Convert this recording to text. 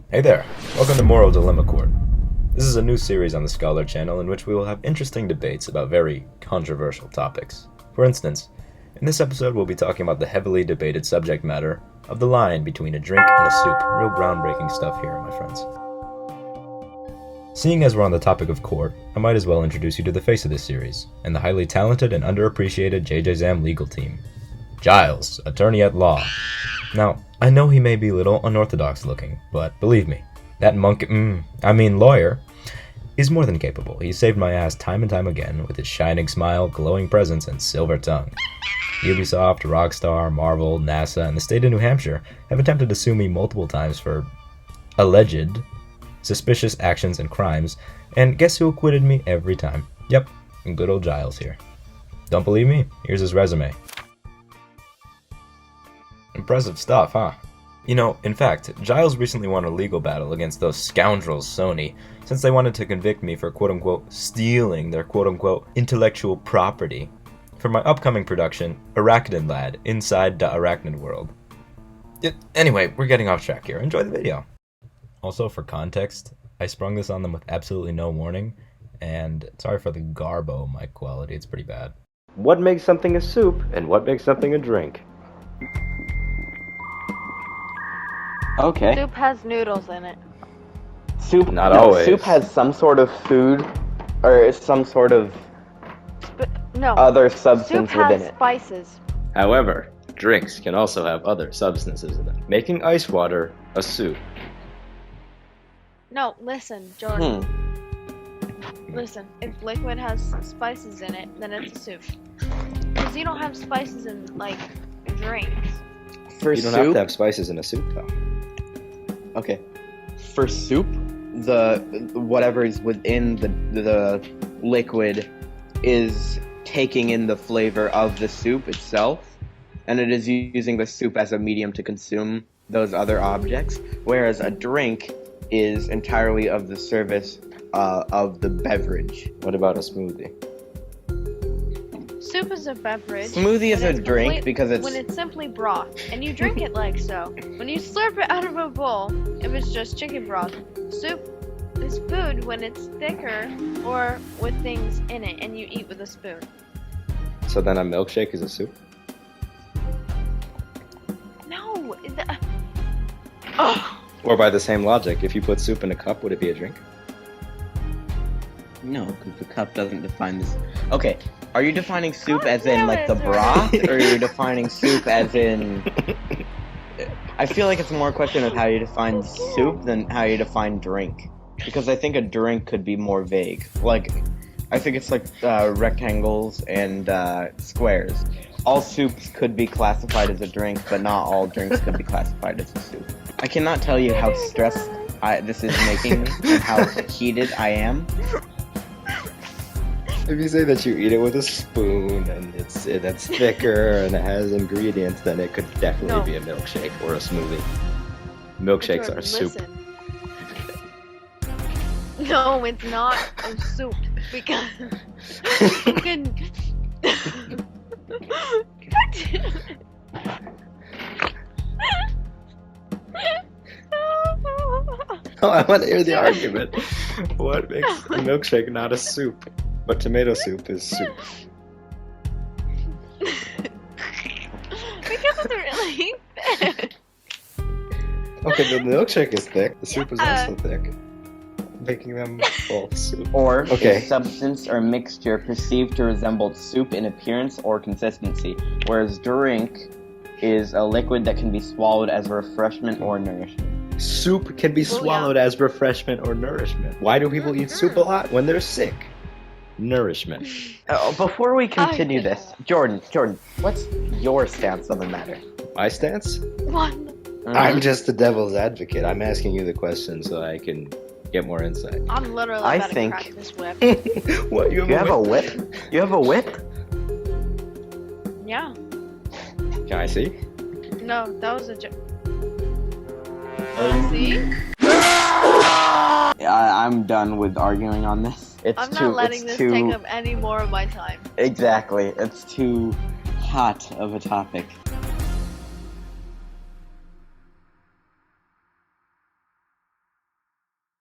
Hey there, welcome to Moral Dilemma Court. This is a new series on the Scholar channel in which we will have interesting debates about very controversial topics. For instance, in this episode we'll be talking about the heavily debated subject matter of the line between a drink and a soup. Real groundbreaking stuff here, my friends. Seeing as we're on the topic of court, I might as well introduce you to the face of this series, and the highly talented and underappreciated jjzam legal team. Giles, attorney at law. Now, I know he may be a little unorthodox looking, but believe me, that lawyer, is more than capable. He's saved my ass time and time again with his shining smile, glowing presence, and silver tongue. Ubisoft, Rockstar, Marvel, NASA, and the state of New Hampshire have attempted to sue me multiple times for alleged suspicious actions and crimes, and guess who acquitted me every time? Yep, good old Giles here. Don't believe me? Here's his resume. Impressive stuff, huh? You know, in fact, Giles recently won a legal battle against those scoundrels Sony, since they wanted to convict me for quote-unquote stealing their quote-unquote intellectual property for my upcoming production, Arachnid Lad, Inside the Arachnid World. Anyway, we're getting off track here. Enjoy the video. Also, for context, I sprung this on them with absolutely no warning, and sorry for the garbo mic quality, it's pretty bad. What makes something a soup, and what makes something a drink? Okay. Soup has noodles in it. Soup, Not always. Soup has some sort of food, or some sort of other substance soup has within it. Spices. However, drinks can also have other substances in them, making ice water a soup. No, listen, Jordan. Listen, if liquid has spices in it, then it's a soup. Because you don't have spices in, like, drinks. For You don't soup, have to have spices in a soup, though. okay. For soup, the whatever is within the liquid is taking in the flavor of the soup itself, and it is using the soup as a medium to consume those other objects, whereas a drink is entirely of the service of the beverage. What about a smoothie? Soup is a beverage. Smoothie is when a it's drink because it's... when it's simply broth, and you drink it like so. When you slurp it out of a bowl, if it's just chicken broth. Soup is food when it's thicker or with things in it, and you eat with a spoon. So then a milkshake is a soup? No. Oh. Or by the same logic, if you put soup in a cup, would it be a drink? No, because the cup doesn't define this. Okay, are you defining soup God as in damn like it, the Jordan. broth, or are you defining soup as in? I feel like it's more a question of how you define soup than how you define drink, because I think a drink could be more vague. Like, I think it's like rectangles and squares. All soups could be classified as a drink, but not all drinks could be classified as a soup. I cannot tell you how stressed this is making me and how heated I am. If you say that you eat it with a spoon and that's thicker and it has ingredients, then it could definitely be a milkshake or a smoothie. Milkshakes Jordan, are soup. listen. No, it's not a soup because you can. Oh, I want to hear the argument. What makes a milkshake not a soup? But tomato soup is soup. Because it's really thick. Okay, the milkshake is thick. The soup is also thick, making them both soup. Or Okay. a substance or mixture perceived to resemble soup in appearance or consistency, whereas drink is a liquid that can be swallowed as refreshment or nourishment. Soup can be swallowed as refreshment or nourishment. Why do people eat soup a lot when they're sick? Nourishment. Before we continue this, Jordan, what's your stance on the matter? My stance? One. I'm just the devil's advocate. I'm asking you the question so I can get more insight. I'm literally I about think- to crack this whip. What? You have a whip? You have a whip? Yeah. Can I see? No, that was a joke. See? I'm done with arguing on this. I'm not letting this take up any more of my time. Exactly. It's too hot of a topic.